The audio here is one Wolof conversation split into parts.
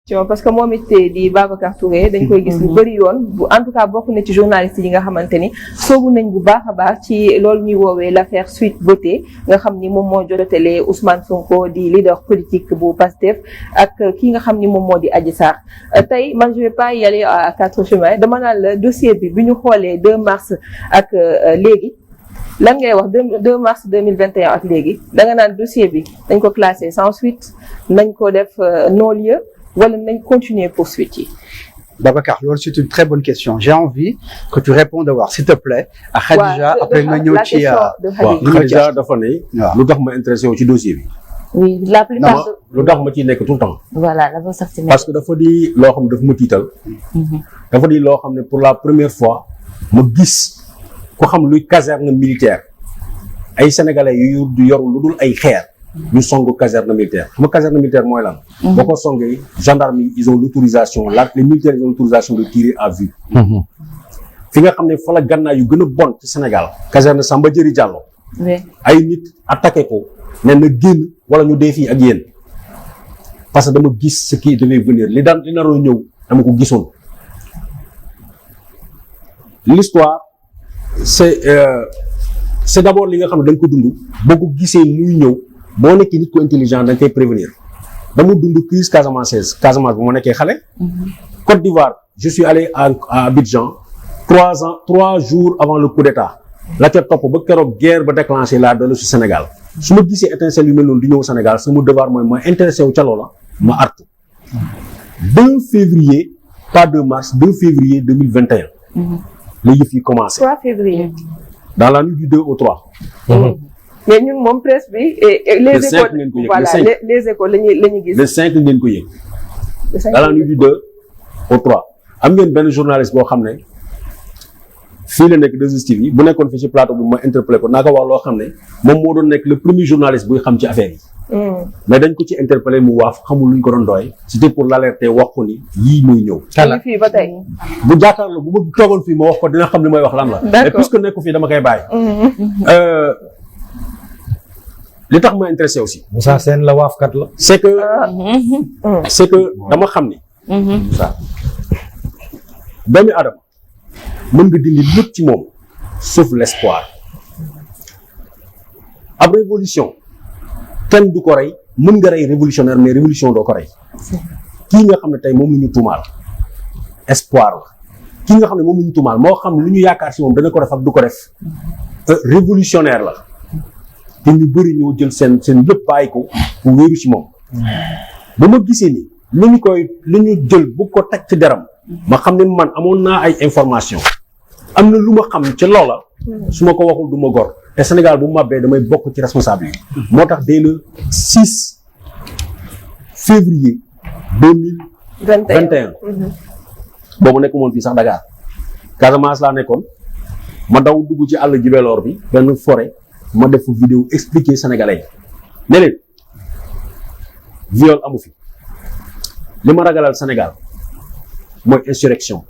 parce que moom it di Babacar Touré dañ koy gis lu bëri yoon bu en tout cas bokk na ci journaliste yi nga xamante ni soobu nañ bu baax a baax ci loolu ñuy woowee l'affaire Sweet Beauté nga xam ni moom moo jotale Ousmane Sonko di leader politique bu Pastef ak ki nga xam ni moom moo di Adji Sarr tey man je vais pas y aller à quatre chemins dama naan la dossier bi ñu xoolee 2 mars ak léegi lan ngay wax 2 mars 2021 ak léegi da nga naan dossier bi dañ ko classé sans suite nañ ko def non-lieu wala nañ continuer poursuite yi. Babacar, c'est une très bonne question. J'ai envie que tu répondes d'abord, s'il te plaît, à Khadija, après ma ñëw ci Khadija dafa ne lu tax ma intéressé wu ci dossier bi. Oui, la plupart lu tax ma ciy nekk tout le temps. Voilà, dafa sax ci parce que dafa di loo xam ne daf ma tiital. dafa di loo xam ne pour la première fois ma gis ku xam luy caserne militaire ay sénégalais yu yoru lu dul ay xeer. ñu songu caserne militaire xam nga caserne militaire mooy lan. boo ko songee gendarme yi ils ont l'autorisation les militaires ils ont l'autorisation de tirer à vue. fi nga xam ne fa la gànnaay yu gën a bon ci Sénégal. caserne Samba Diéry Diallo. ay nit attaqué ko ne na génn wala ñu dee fii ak yéen parce que dama gis ce qui devait venir li naroon ñëw dama ko gisoon. l'histoire c'est d'abord li nga xam ne da nga ko dund boo ko gisee muy ñëw. boo nekkee nit ku intelligent da nga koy prévenir dama dund crise Casamance bu ma nekkee xale. Côte d'Ivoire je suis allé à Abidjan 3 jours avant le coup d'état la ca topp ba keroog guerre ba déclenché laa dellu si Sénégal su ma gisee étincelle yu mel noonu di ñëw Sénégal sama devoir mooy ma intéressé wu ca loola ma artu. 2 février pas 2 mars 2 février 2021. la yëf yi commencé. 3 février. dans la nuit du 2 au 3. mais ñun moom presse bi les écoles voilà les écoles la ñu gis. le 5 ngeen ko yëg. dans la nuit du 2 au 3 am ngeen benn journaliste boo xam ne fii la nekk 2STV bu nekkoon fii ci plateau bi ma interpellé ko naa ko wax loo xam ne moom moo doon nekk le premier journaliste buy xam ci affaire yi. mais dañ ko ci interpellé mu waaf xamul luñ ko doon doy. c'était pour l'alerter wax ko ni yii muy ñëw. fii ba tey. bu jàkkaarloo bu ma toogoon fii ma wax ko dina xam li may wax lan la. mais puisque nekku fii dama koy bàyyi. li tax ma intéressé aussi. Moussa Sène la waafkat la. c'est que dama xam ni. ça doomi Adama mën nga dindi lépp ci moom sauf l'espoir. ab révolution kenn du ko rey mën nga rey révolutionnaire mais révolution doo ko rey. kii nga xam ne tey moom la ñu tuumaal espoir la kii nga xam ne moom la ñu tuumaal moo xam lu ñu yaakaar si moom dana ko def ak du ko def révolutionnaire la. te ñu bëri ñoo jël seen lépp bàyyi ko bu wéeru ci moom ba ma gisee ni li ñu jël bu ko teg ci deram ma xam ne man amoon naa ay information am na lu ma xam ci loola su ma ko waxul du ma gor te Sénégal bu màbbee damay bokk ci responsable yi moo tax dès le 6 février 2021 boobu nekk moon fii sax Dakar Casamance laa nekkoon ma daw dugg ci àll jibeloor bi benn forêt ma def vidéo expliquer sénégalais yi ne leen viol amu fi li ma ragalal Sénégal mooy insurrection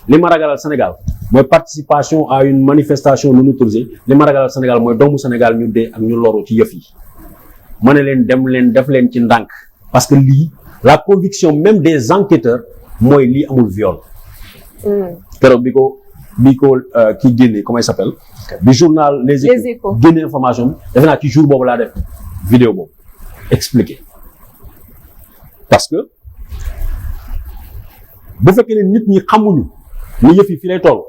li ma ragalal Sénégal mooy participation à une manifestation non autorisée li ma ragalal Sénégal mooy doomu Sénégal ñu dee ak ñu loru ci yëf yi ma ne leen dem leen def leen ci ndànk parce que lii la conviction même des enquêteurs mooy lii amul viol. keroog bi ko kii génne comment il s'appelle bi journal Les Échos génne information defe naa ci jour boobu laa def vidéo boobu expliqué parce que bu fekkee ne nit ñi xamuñu ni yëf yi fi lay toll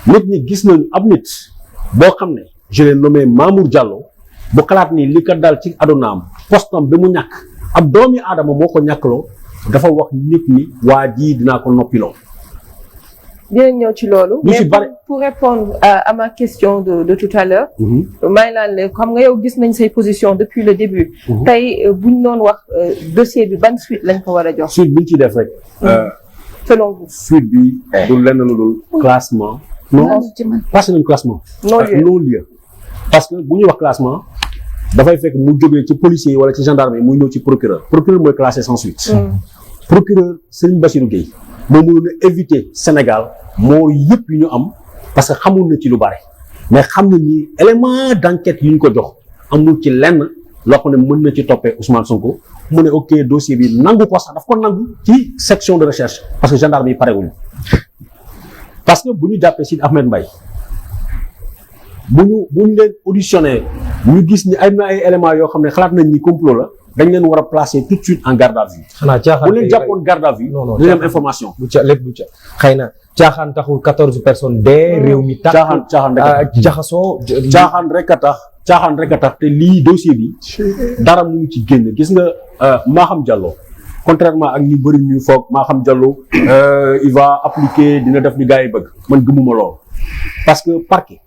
nit ñi gis nañu ab nit boo xam ne je l'ai nommé Mamour Diallo bu xalaat ni li ko dal ci adunaam postam bi mu ñàkk ab doomi aadama moo ko ñàkkloo dafa wax nit ñi waa ji dinaa ko noppiloo. dinañ ñëw ci loolu. mais pour répondre à ma question de tout à l'heure maa ngi naan xam nga yow gis nañ say position depuis le début. tey buñ doon wax dossier bi ban suite lañ ko war a jox. suite biñ ciy def rek. selon vous. suite bi du lenn lu dul classement. non passé nañ classement. non-lieu parce que bu ñuy wax classement dafay fekk mu jógee ci policier wala ci gendarme yi muy ñëw ci procureur mooy classé sans suite. procureur Serigne Bassirou Gueye moo mënoon a éviter Sénégal moo yëpp yu ñu am parce que xamul na ci lu bare mais xam na ni élément d'enquête yu ñu ko jox amul ci lenn loo xam ne mën na ci toppee Ousmane Sonko mu ne ok dossier bi nangu ko sax daf ko nangu ci section de recherche parce que gendarme yi parewuñu parce que bu ñu jàppee Sidi Ahmed Mbaye bu ñu leen auditionné ñu gis ni ay na ay éléments yoo xam ne xalaat nañ ni complot la dañ leen war a placer tout de suite en garde à vue. xanaa caaxaan bu leen jàppoon garde à vue. non dinañ am information. du ca lépp du ca xëy na caaxaan taxul 14 personnes dee. réew mi tax caaxaan jaxasoo. caaxaan rek a tax te lii dossier bi dara mu ci génn gis nga Maham Diallo contrairement ak ñu bëri ñuy foog Maham Diallo il va appliquer dina def li gars yi bëgg man gëmuma lool parce que parquet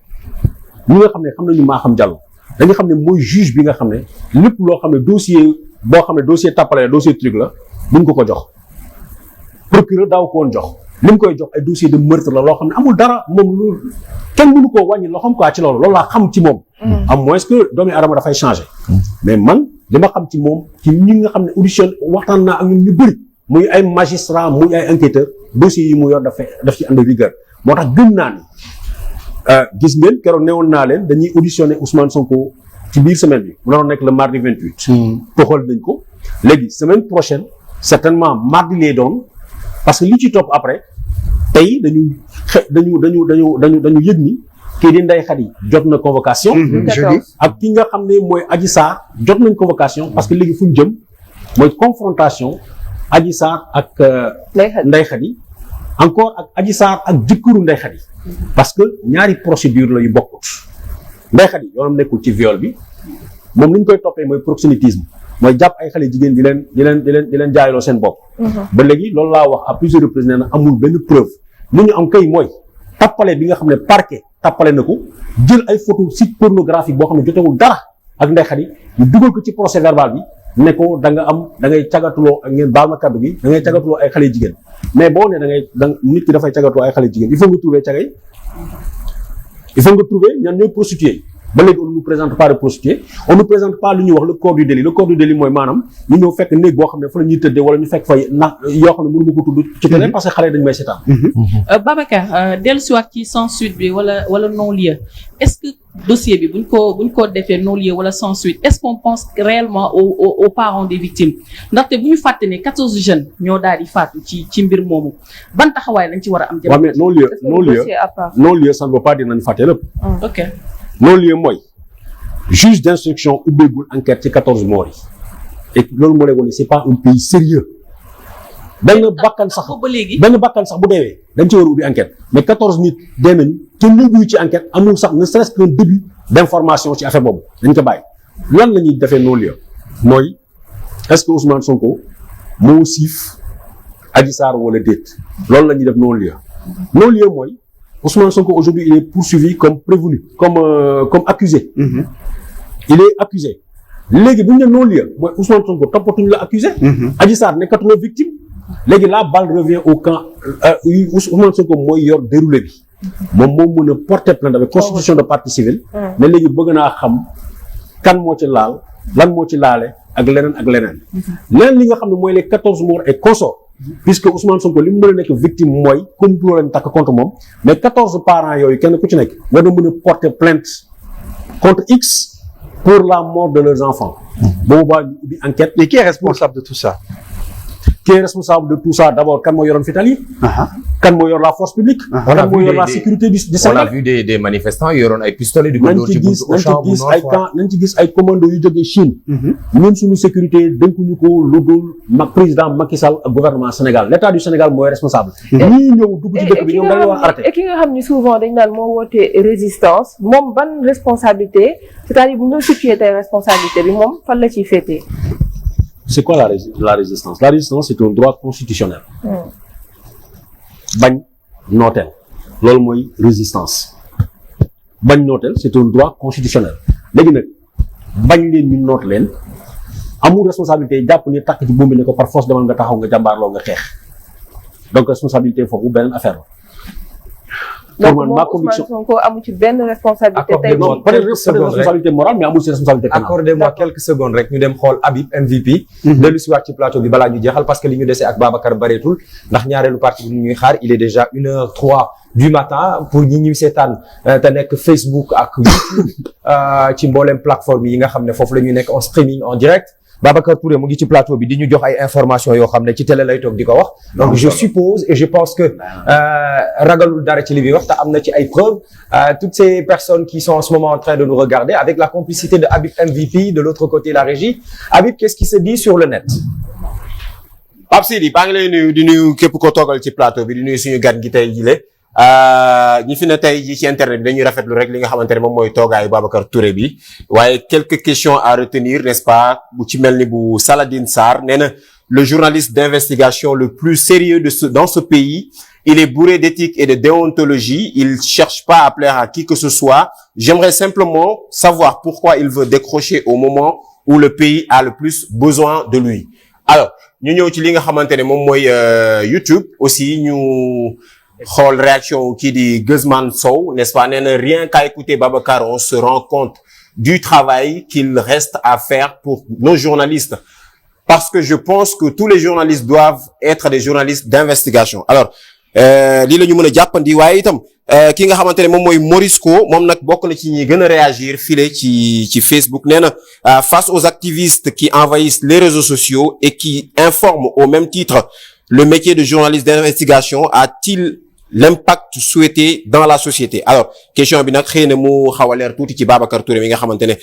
ñi nga xam ne xam nañu Maham Diallo dañu xam ne mooy juge bi nga xam ne lépp loo xam ne dossier boo xam ne dossier tappale dossier truc la buñ ko jox procureur daaw ko woon jox li mu koy jox ay dossier de meurtre la loo xam ne amul dara moom lu kenn mënu koo wàññi loxoom quoi ci loolu laa xam ci moom à moins que doomi adama dafay changer mais man li ma xam ci moom ci ñi nga xam ne audition waxtaan naa ak ñun ñu bëri muy ay magistrat muy ay enquêteur dossiers yi mu yor daf ci ànd rigueur moo tax gëm naa ni gis ngeen keroog newoon naa leen dañuy auditionner Ousmane Sonko ci biir semaine bi mu naroon nekk le mardi 28. toxal nañ ko léegi semaine prochaine certainement mardi lay doon parce que li ci topp après tey dañu yëg ni kii di Ndeye Khady jot na convocation. jeudi ak ki nga xam ne mooy Adji Sarr jot nañ convocation parce que léegi fu ñu jëm mooy confrontation Adji Sarr ak. Ndeye Khady encore ak Adji Sarr ak jëkkëru Ndeye Khady parce que ñaari procédure la yu bokkut Ndeye Khady yoonam nekkul ci viol bi moom li ñu koy toppee mooy proxénétisme mooy jàpp ay xale jigéen di leen jaayloo seen bopp. ba léegi loolu laa wax à plusieurs reprises nee na amul benn preuve li ñu am kay mooy tappale bi nga xam ne parquet tappale na ko jël ay photo site pornographique boo xam ne jotewul dara ak Ndeye Khady ñu dugal ko ci procès verbal bi ne ko da ngay cagatuloo ak ngeen baal ma kaddu gi da ngay cagatuloo ay xale jigéen mais boo ne nit ki dafay cagatuloo ay xale jigéen il faut nga trouver cagay il faut nga trouver ñan ñooy prostituées ba léegi on ne nous présente pas de prostituées on ne nous présente pas lu ñuy wax le corps du délit mooy maanaam ñu ñëw fekk néeg boo xam ne fa la ñuy tëddee wala ñu fekk fa yoo xam ne mënu ma ko tudd ci keneen parce que xale dañu may seetaan. Babacar dellusiwaat ci sans suite bi wala non lieu est-ce que dossier bi buñ ko defee non lieu wala sans suite est-ce qu'on pense réellement aux parents des victimes ndaxte bu ñu fàtte ne 14 jeunes ñoo daal di faatu ci mbir moomu ban taxawaay lañ ci war a am. waaw mais non lieu ça ne veut pas dire nañ fàtte lépp. ok. non lieu mooy juge d'instruction ubbeegul enquête ci 14 morts yi et loolu moo lay wane c'est pas un pays sérieux benn bakkan sax bu deewee dañ ci war a ubbi enquête mais 14 nit dee nañu te ubbi ci enquête amul sax ne serait-ce qu'un début d'information ci affaire boobu dañ ko bàyyi lan la ñuy defee non lieu mooy est-ce que Ousmane Sonko moo siif Adji Sarr wala déet loolu la ñuy def non lieu mooy Ousmane Sonko aujourd'hui il est poursuivi comme prévenu comme accusé. Il est accusé léegi bu ñu ne non lieu mooy Ousmane Sonko toppatuñu la accusé. Adji Sarr nekkatuloo victime léegi la balle revient au camp Ousmane Sonko mooy yor déroulé bi moom moo mën a porter plainte avec constitution de partie civile. mais léegi bëgg naa xam kan moo ci laal lan moo ci laale ak leneen li nga xam ne mooy les 14 morts et consorts. puisque Ousmane Sonko li mu mën a nekk victime mooy complot leen takk contre moom mais 14 parents yooyu kenn ku ci nekk war na mën a porter plainte contre X pour la mort de leurs enfants. boobaa ñu ubbi enquête. Et qui est responsable de tout ça? Qui est responsable de tout ça? D'abord, kan moo yoroon fital yi. Kan moo yor la force publique. Kan moo yor la sécurité du Sénégal. On a vu des manifestants yu yoroon ay pistolets di ko dóor ci buntu Auchan bu Nord. nañ ci gis ay commando yu jógee Chine. ñun suñu sécurité dénkuñu ko lu dul président Macky Sall ak gouvernement Sénégal l'état du Sénégal mooy responsable. ñii ñëw dugg ci dëkk bi ñoom dañu war a arrêté. et ki nga xam ni souvent dañ naan moo woote résistance moom ban responsabilité c'est-à-dire bu ñu situé tey responsabilité bi moom fan la ciy féetee. C'est quoi la résistance? La résistance, c'est un droit constitutionnel. Bañ nooteel loolu mooy résistance. Bañ nooteel, c'est un droit constitutionnel. léegi nag bañ leen ñu noot leen amul responsabilité jàpp ni takk ci buum bi ne ko par force demal nga taxaw nga jàmbaarloo nga xeex donc responsabilité foofu beneen affaire la. donc man moom ma Ousmane conviction Sonko amu ci benn responsabilité tey Accordez-moi peut-être quelques secondes rek. responsabilité morale mais amul si responsabilité pénale. accordez-moi quelques secondes rek ñu dem xool Habib MVP. dellu si waat ci plateau bi balaa ñu jeexal parce que li ñu dese ak Babacar bareetul ndax ñaareelu partie bi ñuy xaar il est déjà 1h03 du matin pour ñi ñuy seetaan te nekk Facebook ak YouTube ci mboolem plateforme yi nga xam ne foofu la ñuy nekk en streaming en direct. Babacar Touré mu ngi ci plateau bi di ñu jox ay informations yoo xam ne ci télé lay toog di ko wax donc je suppose et je pense que ragalul dara ci li muy wax te am na ci ay preuves toutes ces personnes qui sont en ce moment en train de nous regarder avec la complicité de Habib MVP de l'autre côté la régie Habib qu'est-ce qui se dit sur le net. Pape Sidi baa ngi lay nuyu di nuyu képp ko toogal ci plateau bi di nuyu suñu gan gi tey jile ñi fi ne tey ji ci internet bi dañuy rafetlu rek li nga xamante ne moom mooy toogaayu Babacar Touré bi waaye quelques questions à retenir n'est-ce pas bu ci mel ni bu Saladin Sarr nee na le journaliste d'investigation le plus sérieux dans ce pays il est bourré d'éthique et de déontologie il cherche pas à plaire à qui que ce soit j'aimerais simplement savoir pourquoi il veut décrocher au moment où le pays a le plus besoin de lui alors ñu ñëw ci li nga xamante ne moom mooy YouTube aussi ñu xool réaction kii di Guzman Sow n'est-ce pas nee na rien qu'à écouter Babacar on se rend compte du travail qu'il reste à faire pour nos journalistes parce que je pense que tous les journalistes doivent être des journalistes d'investigation alors lii la ñu mën a jàppandi waaye itam ki nga xamante ne moom mooy Morisco moom nag bokk na ci ñi gën a réagir file ci Facebook nee na face aux activistes qui envahissent les réseaux sociaux et qui informent au même titre le métier de journaliste d'investigation a-t-il l'impact souhaité dans la société alors question bi nag xëy na mu xaw a leer tuuti ci Babacar Touré mi nga xamante ne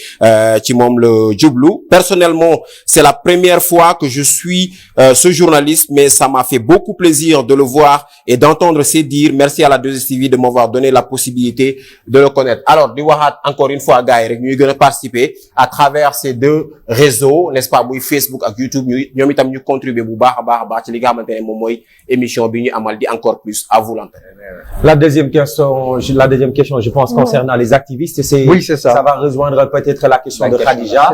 ci moom la jublu personnellement c'est la première fois que je suis ce journaliste mais ça m'a fait beaucoup plaisir de le voir et d'entendre ses dires merci à la 2STV de m'avoir donné la possibilité de le connaître alors di waxaat encore une fois gars yi rek ñuy gën a participer à travers ces deux réseaux n'est-ce pas muy Facebook ak YouTube ñoom itam ñu contribuer bu baax a baax ci li nga xamante ne moom mooy émission bi ñu amal di encore plus à vous l'antenne. La deuxième question, je pense, concernant les activistes, oui, c'est ça. Ça va rejoindre peut-être la question de Khadija.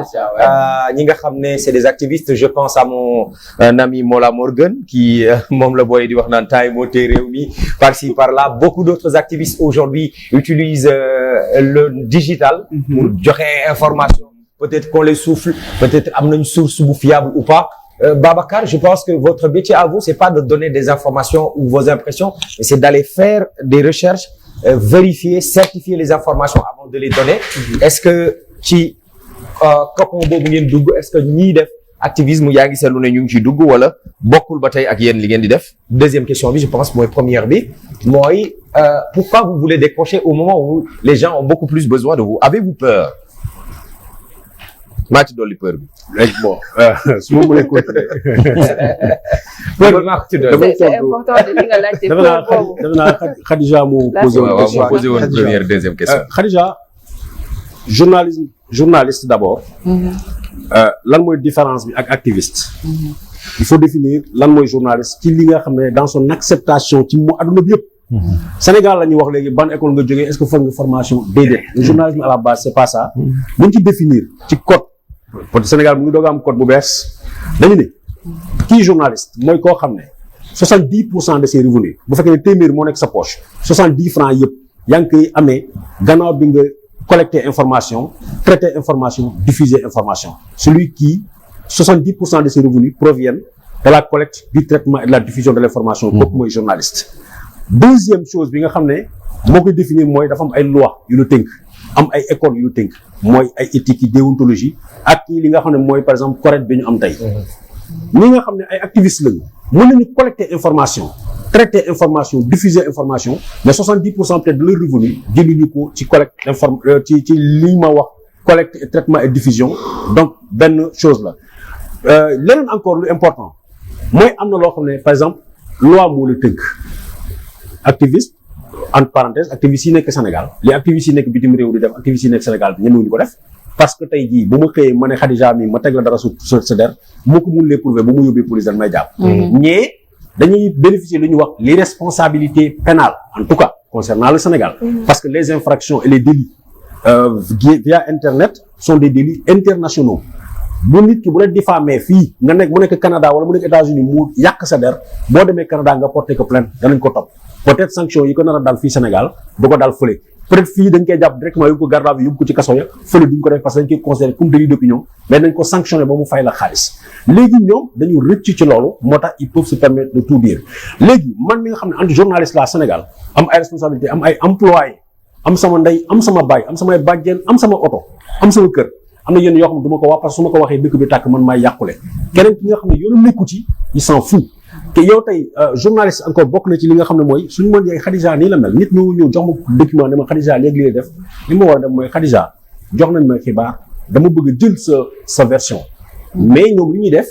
Ñi nga xam ne c'est des activistes, je pense à mon ami Mola Morgan, qui, moom la boy di wax naan tay moo tee réew mi, par-ci, par-là. Beaucoup d'autres activistes aujourd'hui utilisent le digital pour joxe information. Peut-être qu'on les souffle, peut-être am nañ source bu fiable ou pas. Babacar, je pense que votre métier à vous, c'est pas de donner des informations ou vos impressions, mais c'est d'aller faire des recherches, vérifier, certifier les informations avant de les donner. Est-ce que ci cocon boobu ngeen dugg, est-ce que ñiy def activisme yaa ngi seetlu ne ñu ngi ciy dugg wala bokkul ba tey ak yéen li ngeen di def? Deuxième question bi, je pense mooy première bi, mooy pourquoi vous voulez décrocher au moment où les gens ont beaucoup plus besoin de vous? Avez-vous peur? maa ci dolli peur bi. léegi bon su ma mënee continuer. peur bi maa ko ci dolli. c'est important de li nga laajte peur boobu. dafa naa Khadija moo posé woon première deuxième question. Khadija journaliste d'abord. lan mooy différence bi ak activiste. il faut définir lan mooy journaliste ci li nga xam ne dans son acceptation ci mu adduna bi yëpp. Sénégal la ñuy wax léegi ban école nga jógee est-ce que foog nga formation déedéet. le journalisme à la base c'est pas ça. buñ ci définir ci code. pour Sénégal mu ngi doog a am code bu bees dañu ne kii journaliste mooy koo xam ne 70% de ses revenus bu fekkee ne téeméer moo nekk sa poche 70 francs yëpp yaa ngi koy amee gannaaw bi nga collecter information traiter information diffuser information celui qui 70% de ses revenus proviennent de la collecte du traitement et de la diffusion de l'information kooku mooy journaliste. Deuxième chose bi nga xam ne moo koy définir mooy dafa am ay loi yu la tënk am ay écoles yu la tënk mooy ay éthique yi déontologie ak li nga xam ne mooy par exemple CORED bi ñu am tey ñi nga xam ne ay activistes lañu mën nañu collecter information traiter information diffuser information mais 70% peut-être de leur revenu jëluñu ko ci collecte ci li ma wax collecte et traitement et diffusion donc benn chose la leneen encore lu important mooy am na loo xam ne par exemple loi moo la tënk activiste entre parenthèses activistes yi nekk Sénégal les activistes yi nekk bitim réew di def activistes yi nekk Sénégal bi ñemewuñu ko def parce que tey jii bu ma xëyee ma ne Khadija mi ma teg la dara sa der moo ko mun lee prouver ba mu yóbbee police dañ may jàpp ñee dañuy bénéficier lu ñuy wax l'irresponsabilité pénale en tout cas concernant le Sénégal parce que les infractions et les délits via internet sont des délits internationaux bu nit ki bu la diffamé fii mu nekk Canada wala mu nekk États-Unis mu yàq sa der boo demee Canada nga porté ko plainte danañ ko topp peut-être sanction yi ko nar a dal fii Sénégal du ko dal fële peut-être fii dañ koy jàpp directement yóbbu ko garde à vue yóbbu ko ci kaso ya fële duñ ko def parce que dañ koy considérer comme délit d'opinion mais dañ ko sanctionné ba mu fay la xaalis léegi ñoom dañu rëcc ci loolu moo tax ils peuvent se permettre de tout dire léegi man mi nga xam ne anti journaliste la Sénégal am ay responsabilité am ay employés am sama ndey am sama baay am samay bàjjen am sama oto am sama kër am na yenn yoo xam ne du ma ko wax parce que su ma ko waxee dëkk bi tàkk man maay yàqule keneen ki nga xam ne yoonu nekku ci il s'en fout te yow tey journaliste encore bokk na ci li nga xam ne mooy suñu mën yeeg Khadija nii la mel nit ñëw jox ma document ne ma Khadija léegi li def li ma war a def mooy Khadija jox nañ ma xibaar dama bëgg a jël sa version mais ñoom li ñuy def